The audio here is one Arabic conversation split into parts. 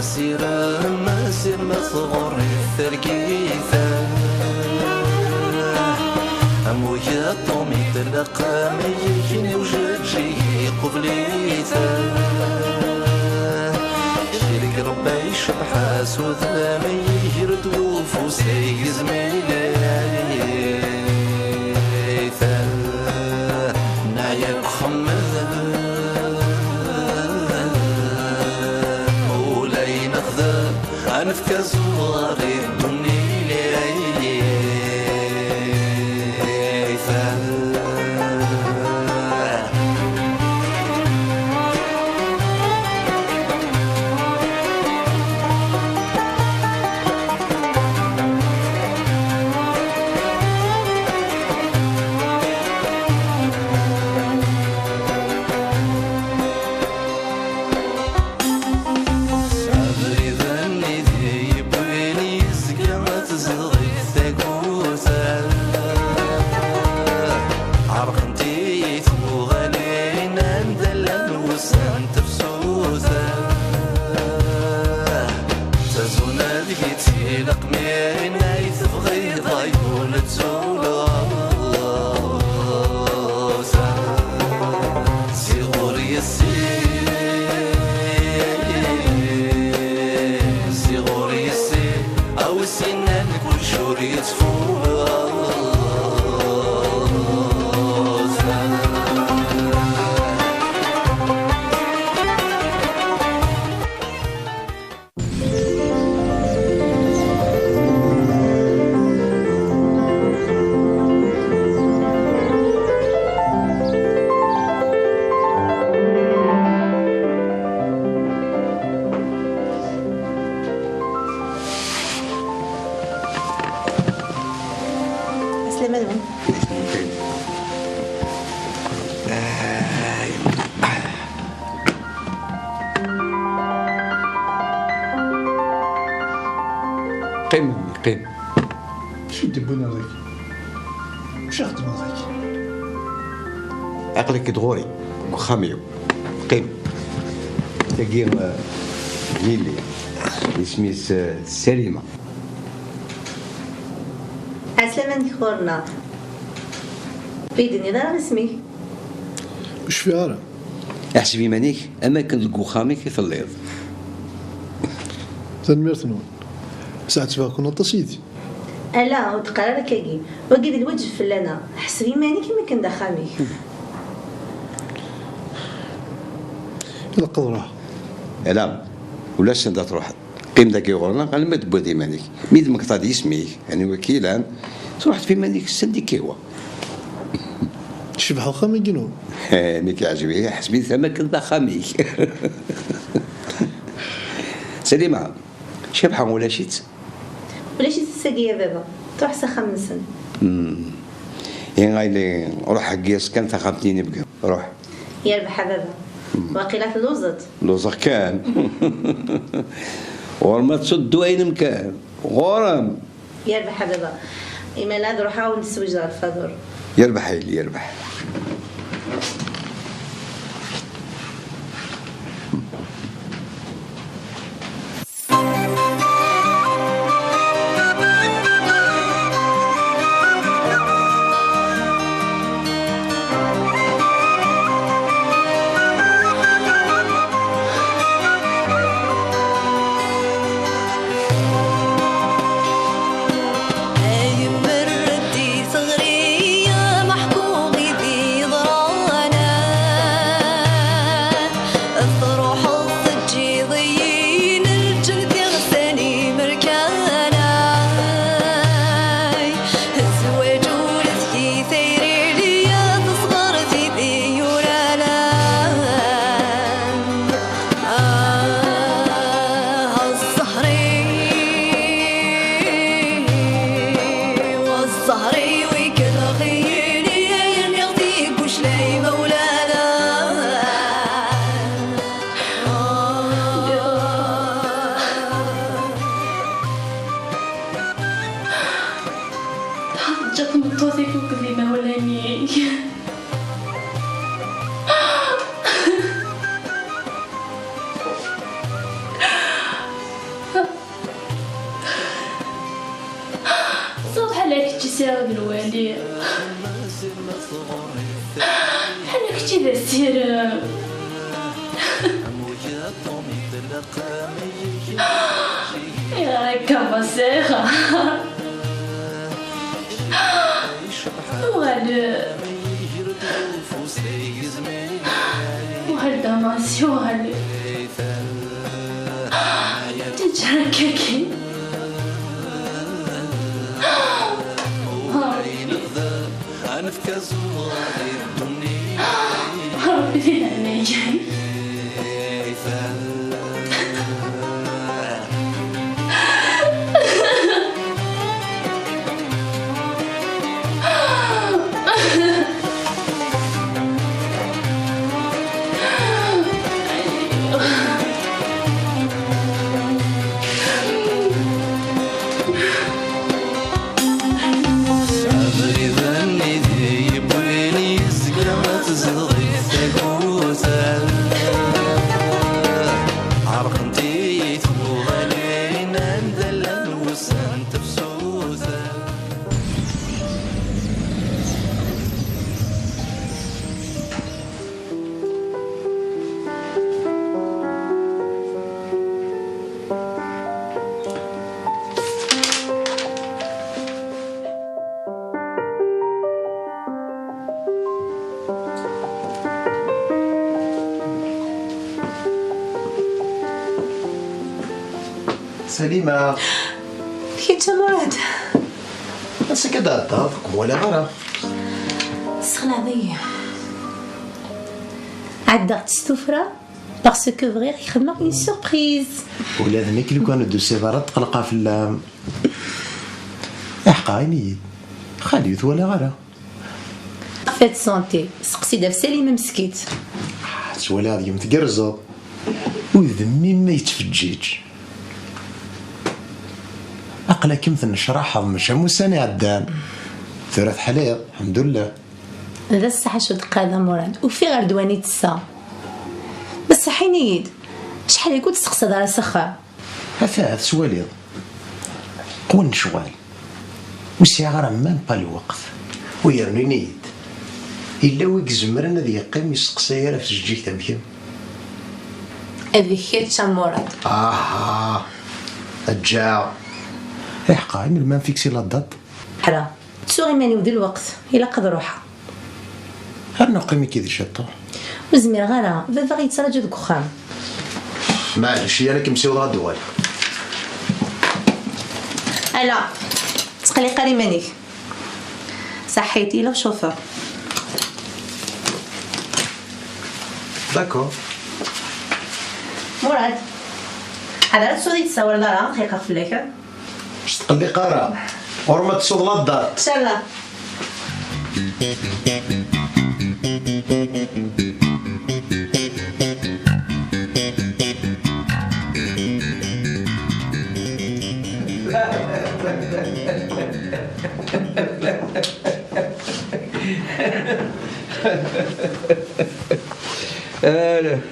مسير ما تغري ثرقيثه أمويا طومي تلقى ميكني وجدجي قبليثه شرك ربي شبحة سوذا ميرد وفوسي زميليثه نايا خمذ أنفك زواري الدنيا قيم قيم شو يدبون هذاك؟ وش يخدم هذاك؟ عقلك دغوري وخاميو قيم تلقي جيلي اسميس سليمة. عسلامة خورنا بيدني دار اسمي وش في عارة؟ احسبي مانيك اما كنت لقو خامي كيف الليض تنميرتنون ساعة تبقى كنا تصيدي ألا وتقرر كاكي وقيد الوجه فلانا حسبي ماني كما كان دخامي إلا قدرها لا ولا سندا تروح قيم داكي غورنا قال ما تبودي مانيك ميد مقتضي اسميك يعني وكيلان تروح في مانيك سندي كيوا شبحة خامي جنون ميك عجبي حسبي ثما كنت خاميك سليمة شبحة ولا شيت تساقي يا بابا تروح سخم نسن يعني غايلي روح حقيس كان ثقفتيني بقى روح يربح بابا واقيلات اللوزت لوزق كان ورما تصدوا اين مكان غورم يربح بابا إما لا نروح حاول نسوج على الفضل يربح اللي يربح كي سير الوالي انا كنتي ذا السير يا كاباسيخا وهل داماسي وهل تجرككي ربي عليك سليمة كيف مراد نسي كدا الطاف ولا غرا سخنا ضيع عدقت السفرة باسكو فغير يخدمك اون سوربريز ولا ذنك لو كانوا دو سيفارات تقلقها في اللام احقايني خاليوث ولا غرا فات سونتي سقسي داف سليمة مسكيت سوالا هذه متقرزو وذمي ما يتفجيج أقلك مثل نشرح مش موساني عدان ثلاث حليق الحمد لله هذا الصحة شو دقا مراد وفي غير دواني تسا بس حينيد شحال يقول تسقسى دار سخا هذا سواليض قون شوال وسي غير ما نبقى الوقت ويرني نيد إلا ويك زمرنا ذي يقيم يسقسي راه في الجيك تمكن هذيك هي مراد الجاع احقا من ما نفيكسي لا الضد حرا تسوغي ماني وذي الوقت إلا قد روحها هل نقيمي كي ذي شطو وزمير غالا فافا غيتسراجو دوك وخام معلش انا كمسيو غا دوال ألا تقلي قاري مانيك صحيتي لا شوفر داكو مراد هذا راه تسوغي تصور دارها دقيقة فلاك باش تقلي قارا ورما تصوض لا الدار إن شاء الله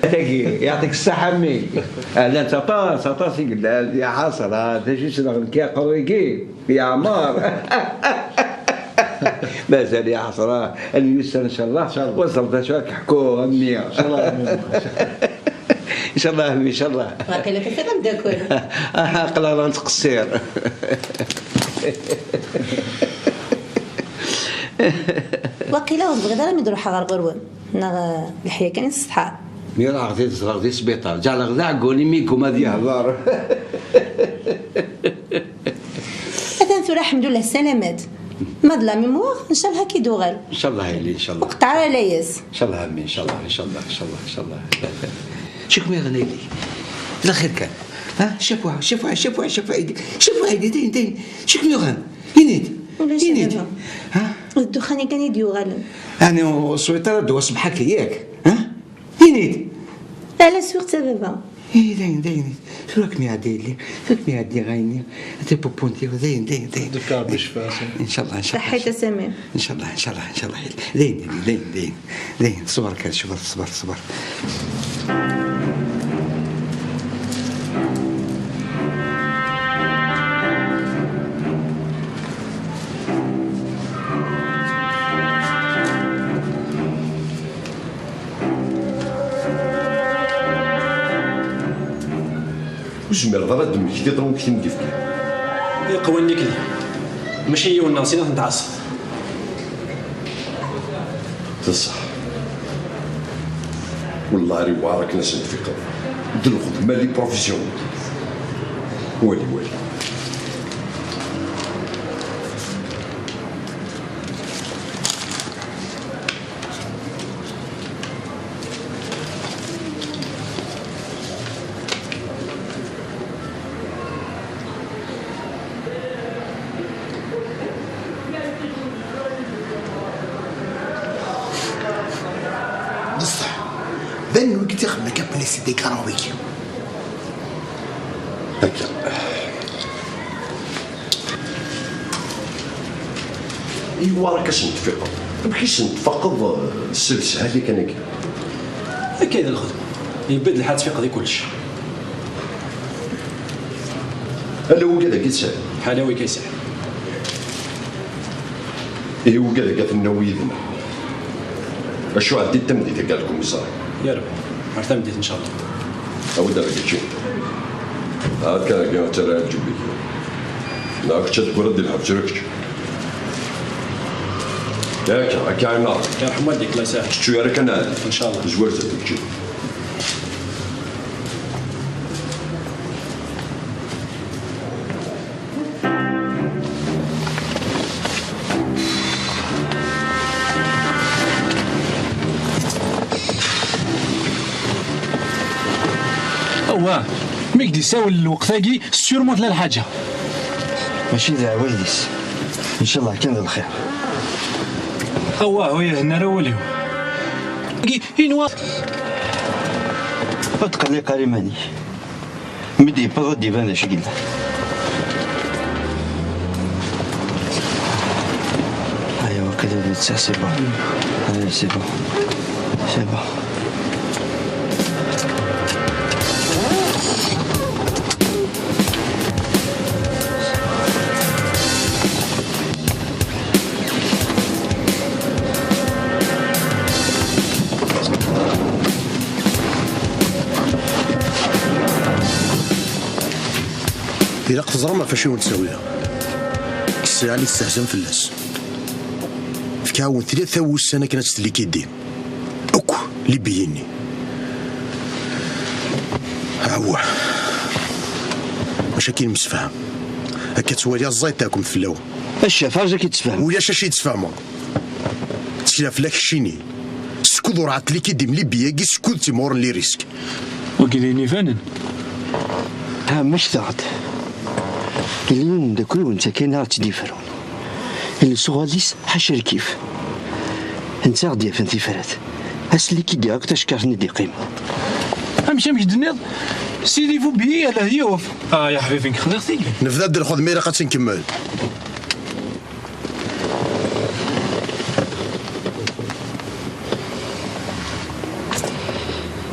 تاكي يعطيك الصحة مي لا سطاس يا حسرة تجي سنغ كي قويكي يا عمار مازال يا حسرة اللي يسر ان شاء الله وصلت شوك حكو امي ان شاء الله ان شاء الله ان شاء الله واقيلا كيف نبدا كل قلا نتقصير واقيلا وبغي دار ميد روحها غير غرون نا الحياة كان الصحاب ميرا غادي تصغر في السبيطار جا الغداء قولي ميكم هذه هضار مثلا ثورة الحمد لله سلامات ما لا ميموار ان شاء الله كي دوغال ان شاء الله يلي ان شاء الله وقت على لايس ان شاء الله امي ان شاء الله ان شاء الله ان شاء الله ان شاء الله شكون يغني لي لا خير كان ها شوفوا عيدي دين شكون يغني ينيد ها الدخان كان يديو غالن انا وسويطره دوا صبحك ياك ها ينيد لا سويت بابا دين شو راك ميعدي لي شو راك ميعدي غايني انت بوبونتي دين دكار باش فاسم ان شاء الله صحيت سمير ان شاء الله دين صبر كان صبر وزمر ضرا دمك دي ضرون كتيم كيف كيف يقواني كذا ماشي هي والناس ناس نتعصب تصح والله ري وعرك ناس نتفقه دل الخدمه لي بروفيسيونيل والي بصح بان وقت يخدم كابني سيدي كراوي هكا ايوا راك نتفقه بكيش نتفقد السلسله هذيك انا كي هكذا الخدمه يبدل الحال تفيق هذه كلش هلا هو كذا كيسال حلاوي كيسال ايه هو كذا قالت لنا ويدنا اشو عدي التمديد قال لكم صار يا رب عرفت تمديد ان شاء الله او دابا كيتشي عاد كان ترى جبي لا كنت تقول ردي الحب شركت ياك هكا عينا يرحم والديك الله يسهل شو راك انا ان شاء الله زوارتك تجي واه ميك دي ساول الوقتاكي سيرمون تلا الحاجه ماشي دعوة ويديس ان شاء الله كان الخير واه ويا هنا راوليو إنوا اتقلي قاري ماني مدي بغض ديفان اش قلنا ايوا كذا نتسع سي بون انا سي بون سي بون إلا قتزرا ما فاشي ونساويها الساعة اللي تستهزم في اللاس في كاون 3 سنة كانت تستلي كيدين أوك اللي بيني هو مشاكل مسفهم هكا توالي الزايد تاعكم في اللو الشاف رجع كيتفهم ويا شاشي يتفهموا تسلاف لك شيني سكود ورعت لي كيدي ملي بياكي سكود تيمور لي ريسك وكيليني فانن ها مش ثعد اليوم دا كل وانت كاين عرفت ديفرون اللي سوغاديس حشر كيف انت غادي فانتي فرات هسلي كي ديالك تشكرني دي قيمه امشي دنيض سيدي فو بيي على هي وف يا حبيبي خلصتي نفذا دير خذ ميرا قد نكمل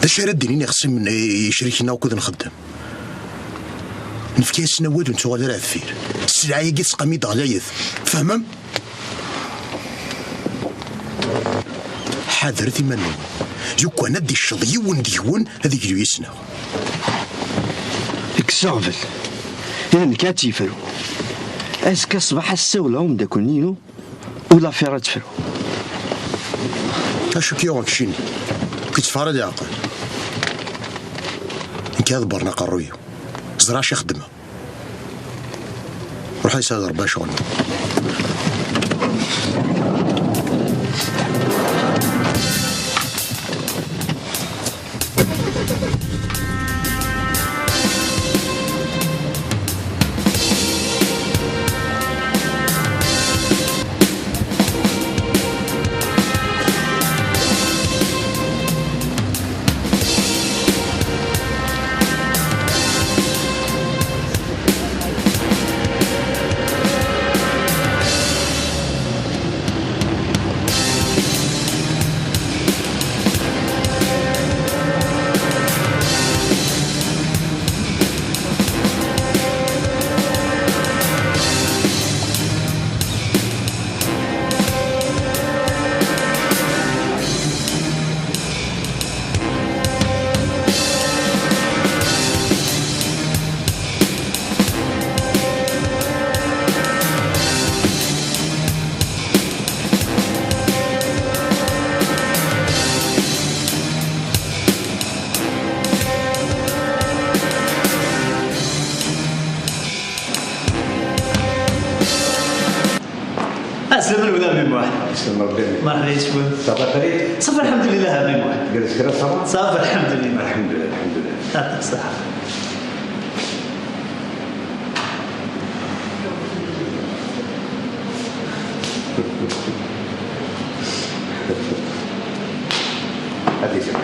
اش ردني خصني من يشريكنا وكذا نخدم نفكي سنوات ونتو غادي راه فير السلعه هي كتسقى غلايث فهمم حاضرتي منو يوكو انا دي الشضي ونديون هذيك جو يسنا اكسوفل يعني كاتيفرو اسكا صباح السولهم دا كونينو ولا فيرات فرو اشو كيوغ كشيني كيتفارد عقل كاد برنا قرويو زراش يخدمها روح يسال ربا شغل اسلم الولا ميم واحد. يسلم ربي. مرحبا يسوي. صافي خير. صافي الحمد لله ميم واحد. جالس كرا صافي. صافي الحمد لله. الحمد لله الحمد لله. يعطيك الصحة. هذه سمعة.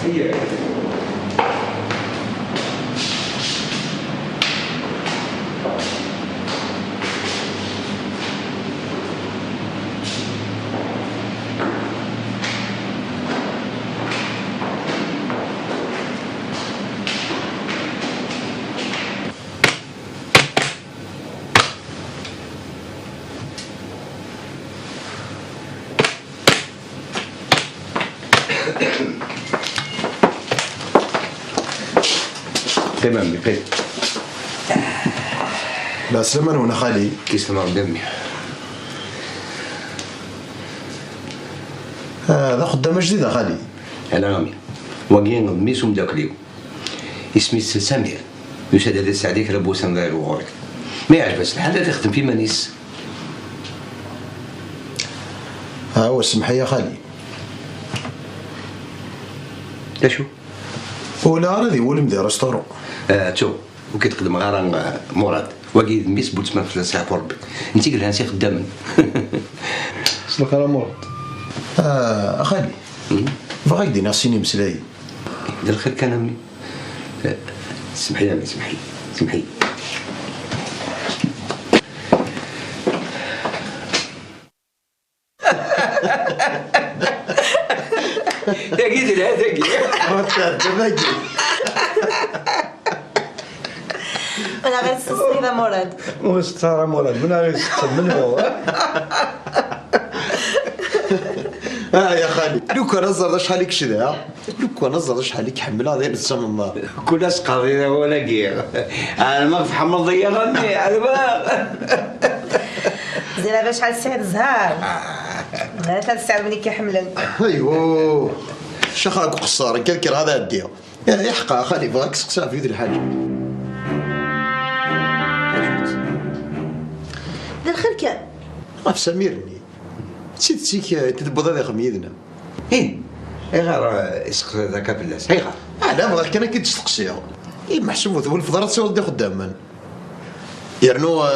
هي تمام بخير. لا سلامة هنا خالي. يسلم ربي. هذا خدامة جديدة خالي. أنا رامي واقين ميس ومداكليو اسمي سمير يسعد هذا السعديك ربو سنغير وغورك ما يعجبش الحال اللي يخدم في مانيس. ها هو السمحة يا خالي. اشو؟ ولا راضي هو اللي مدير ريستورون. شوف وكي تقدم غير مراد واقي ميس بوتسمان في الساعة ربي انت قلها انت خداما. صلك على مراد. خالي بغاك دينا سيني مسلاي. دير الخير كان امي. سمحي لي امي سمحي سمحي. تاكيد لا تاكيد. انا غير تصني ذا مراد. مستعار مراد من غير يستخدم منه. يا خالي لو كان نزر شحال لك شدا لو كان نزر شحال لك حملها غير السما كل قضيه ولا كير. انا ما في حمل ضيا غني على بالك. زين باش شحال السعد زهار. انا ثلاث الساعات ملي كيحملن. ايوا شخاك قصار كالكر هذا الديا يحقى خالي بغاك تسقسها في ذي الحاجه. دير الخير كان. في سميرني سيتك تدبض هذا خميدنا. ايه غير اسق ذاك بلاس هي غير. لا بغاك انا كي تستقسيها. محسوب ثول الفضرات سوى خداما. يرنو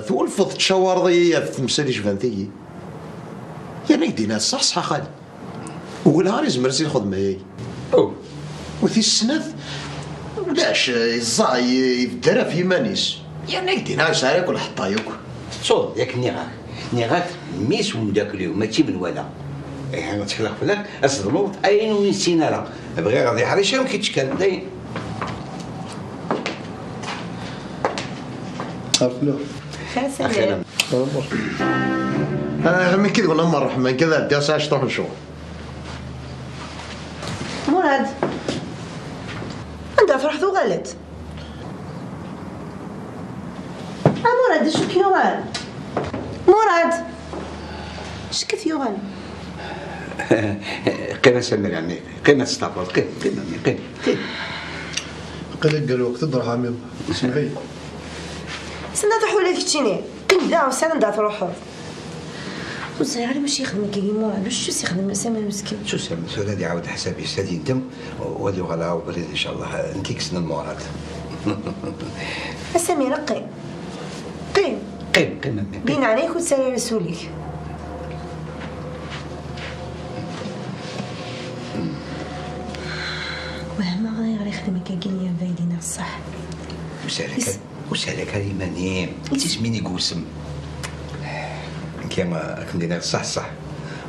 ثول الفض تشاور ضيا في تمثالي شفانتي. يعني دينا صح خالي. ولا غير يزمر سي الخدمه هي. او وثي السنث ولاش الزاي يدرا في مانيس. يعني دينا سارك ولا حطايوك. صوت ياك نيغاك ميس ومداكليو ماشي من ولا. انا تخلق فلك اصدموت اين وين سينا بغي غادي حريشه كي تشكل داين. عرفنا. خير سلام. من كذا ولا مرة من كذا بدي ساعة تروح الشغل. مراد انت فرحت وغلط. مراد شو كيوغان؟ مراد شكت يوغان؟ قيمة سمير عمي قيمة ستافور قيمة قلق الوقت تضرح عمي اسمعي. سنة تحولي كتشيني كنت داعو سنة دا تروحو. وزير ماشي يخدم كي مراد واش يخدم سامي مسكين. شو سامي سؤال هذه عاود حسابي سادي ندم وهذه غلا وبريد ان شاء الله نتيك سن المراد. سمير قيم بين عليك وتسالي رسولك. مهما غير يخدم كاكينيا بايدين الصح. وسالك هذه منيم تسميني قوسم كيما كندير صح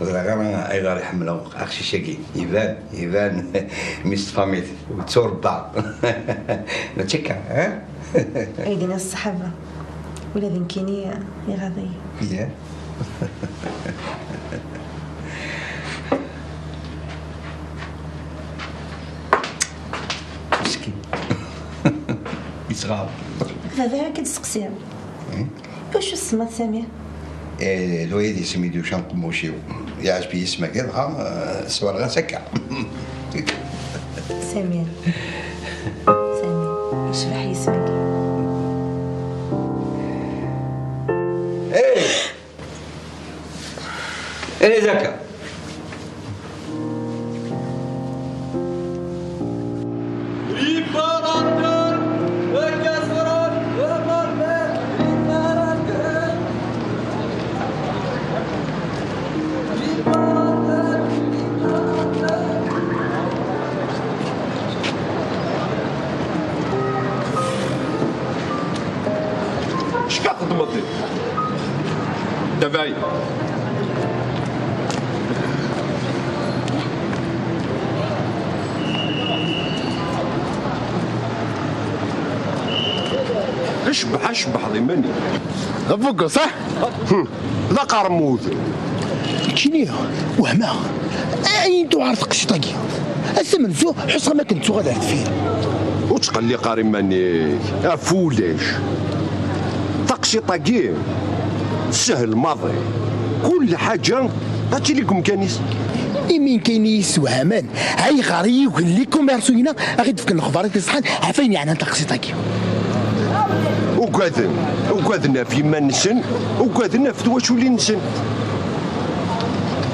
غير اي غير يحملوا اخشي شقي يبان ميست فاميت وتربع نتشكى ها ايدينا الصحابه ولا ذنكينية يا غاضي. يا مسكين يصغار هذا كي تسقسيها واش السما سامية الوالد سميتو شان قموشيو يعجبني اسمك هذا سوار غير سكع. سمير يشبح اسمك. ايه ذاك شكا تضمضي دابا اشبح ضمني ضفق صح؟ ذا قرموذ كينيا وهما اين تعرف قشطاكي الثمن زو حصه ما كنتو غادا فيه وتقلي قاري ماني افولاش تقشيطاكي سهل ماضي كل حاجه هاتي لكم كنيس يمين كاينيس وهمان هاي غاري يقول لكم يرسوينا غير تفك الخبارات الصحان عفاين يعني تقشيطاكي وكاذنا في ما نسن وكاذنا في واش ولي نسن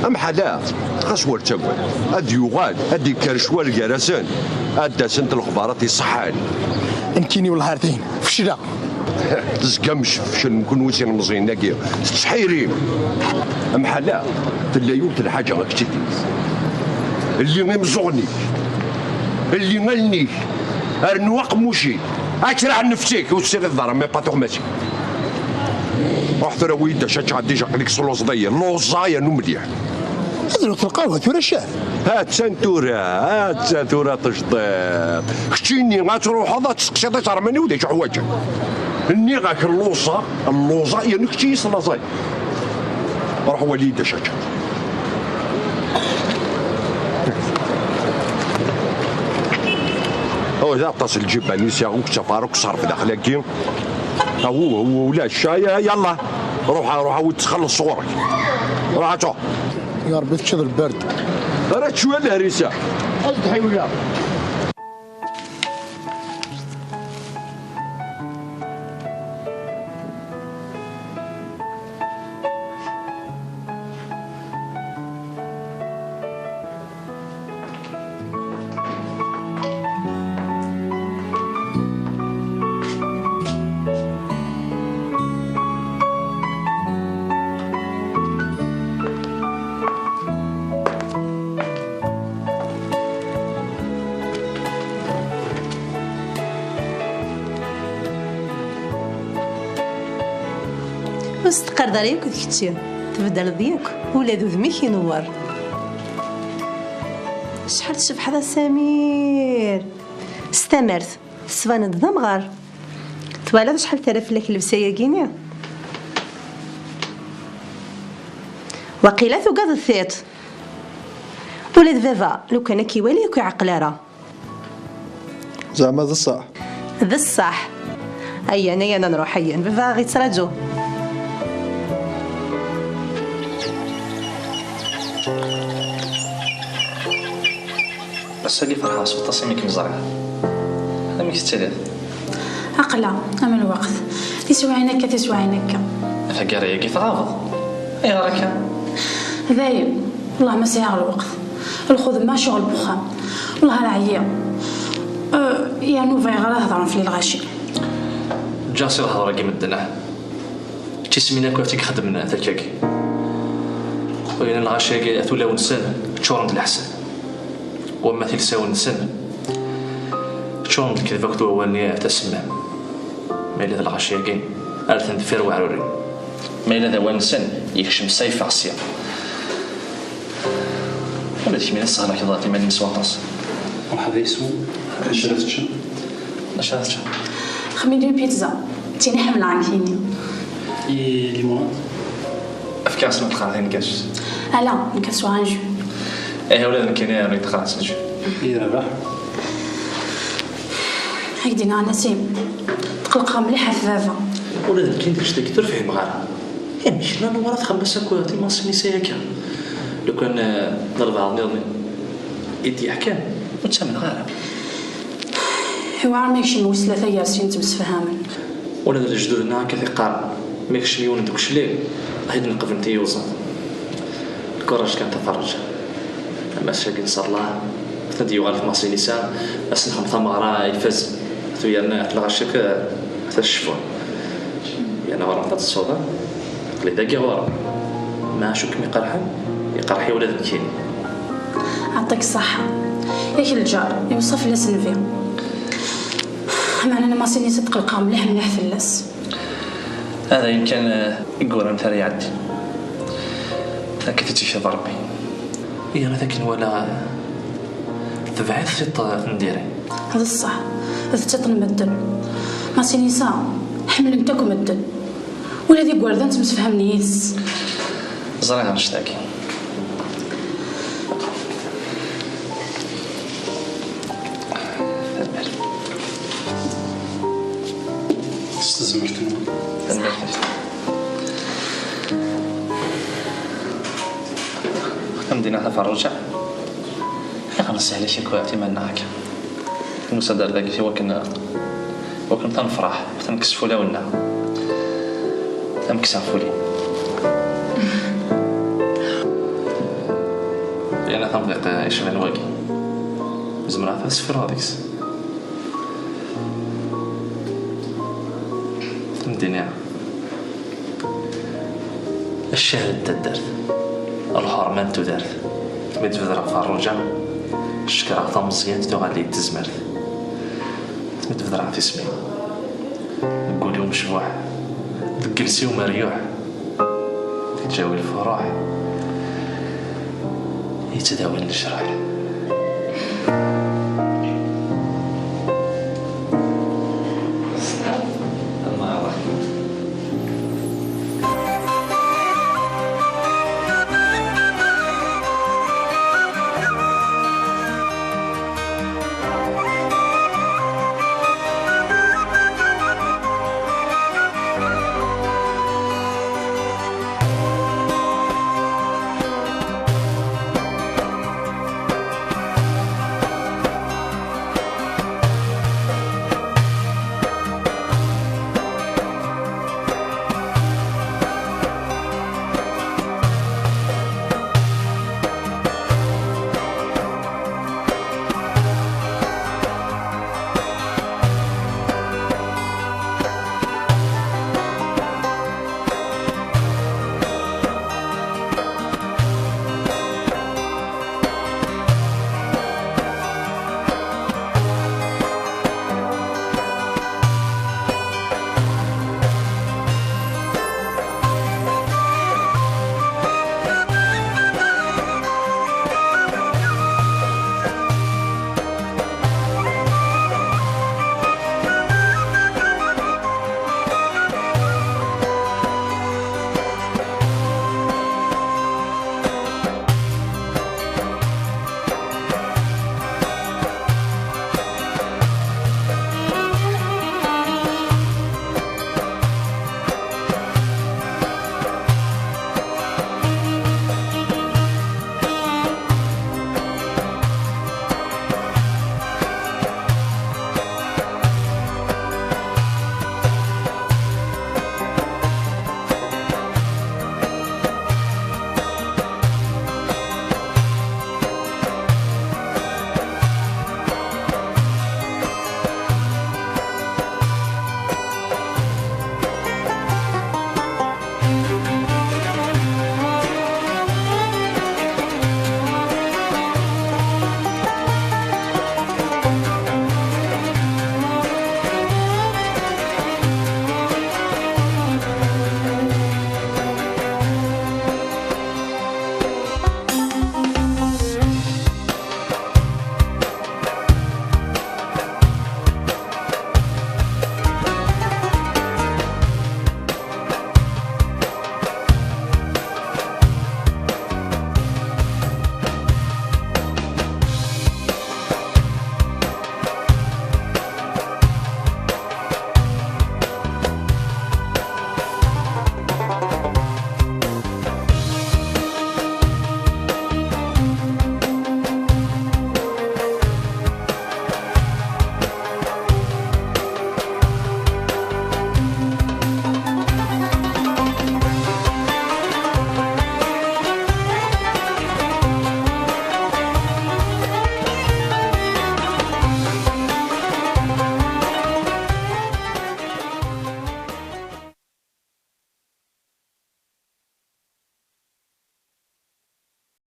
ام حلا خاص تقول هاد يغال هاد يكرشوا الجرسان هاد سنت الخبارات يصحان امكيني والله هارتين فشلا تزكمش فشل نكون وسين مزيان ناكي تسحيرين ام حلا تلايوت الحاجه ما كتيتي اللي مزغني اللي ملني ارنواق موشي اكرع نفسيك وتسير الدار مي با تغماتي رحت راه ويدا شاتش ديجا قليك سلوز ضيا لوزايا نو مليح هذا تلقاوها ثورة الشهر هات سنتورة تجديد كتشيني غتروح هذا تسقسي ترماني وديك حوايجك اني غاك اللوزا يعني كتشي يصلازاي روح وليدا شاتش إذا اتصل الجباني سياغوك تفارق صار في داخل كيم هو ولا الشاي يلا روح وتخلص صورك روح تو يا ربي تشد البرد راه شويه الهريسه اصدحي ولا واستقر داريك كتشي تبدل ديالك ولا ذو ذميك ينور شحال تشبح هذا سمير استمرت سفاند ضمغار توالد شحال تعرف لك اللبسه كينيا وقيلة ثقاد الثيت ولد فيفا لو كان كيوالي كيعقلارا زعما ذا الصح ذا الصح اي انا نروح هيا فيفا غي تراجو بس اللي فرحة صوت تصميمك مزرعة هذا ميك تتلات أقلع أما الوقت تسوى عينك تسوى عينك فقاري كيف غافض أي غارك ذايب والله ما سيغ الوقت الخذ ما شغل بخام والله العيا يا نوفا غير هضرون في الغاشي جاسي الهضرة كي مدنا تسمينا كوفتك خدمنا تلكاكي وين الغاشي أثولا ونسان تشورند الحسن وما تلساو نسن تشورند كذا وقت واني تسمع ما إلا الغاشي كاين أرثن دفير وعروري ما إلا ذا وانسن يكشم سيف عصيا ولا تشمي نسا على كذا تيمان مسواطاس مرحبا يسمو شرفت شنو؟ شرفت شنو؟ خميني بيتزا تيني حملة عندي ليموناد أفكار سمعت القاعدين كاش لا نكسو عن جو إيه ولا نكيني ريت خلاص نجو إيه ربح هكدينا نسيم تقلقها مليحة في فافا ولا كاين كاش تكثر فيه مغارة يعني مش لا نورا تخمس هكا تيما سميسا هكا لو كان ضرب عضني يدي احكام وتسمن غير هو عارف نوصل ثلاثة ياسين تمسفهامن ولا الجدودنا كثي قال ماكش ميون دوك شليل هيد نقف انت يوصل الكراج كان تفرج اما شاكين صار الله تدي يغال في مصر نساء اسنخم ثمرة يفز تويانا تلغى الشك تشفون يعني ورا نطات الصودا اللي داقي ورا ما شك مقرحا يقرحي ولا ذكيني يعطيك الصحة ياك الجار يوصف لنا سنفيا معنا ما سيني صدق القام مليح مليح فلاس هذا يمكن يقول مثال يعدي لكن تتشهد ربي إيه أنا ذاك ولا تبعث في نديري هذا الصح هذا تطن مدن ما سيني سا حمل انتكم مدن ولا ذي قوردان تمسفهمني يدس زرع نشتاكي استزمرتنا مدينة فرجع يا سهل شي كواتي مناك المصدر ذاك في وكن تنفرح تنكسفوا لونا تنكسفوا لي انا تنطلق ايش من واقي زمرا فاسفر هذيكس مدينة الشهر تدرت الحرمان تدرت تمد فذرة فاروجة الشكرة عطا مزيان تغالي تزمرت تمد فذرة تسمي نقول يوم شبوح تجلسي ومريوح تتجاوي الفرح يتداوي الجراح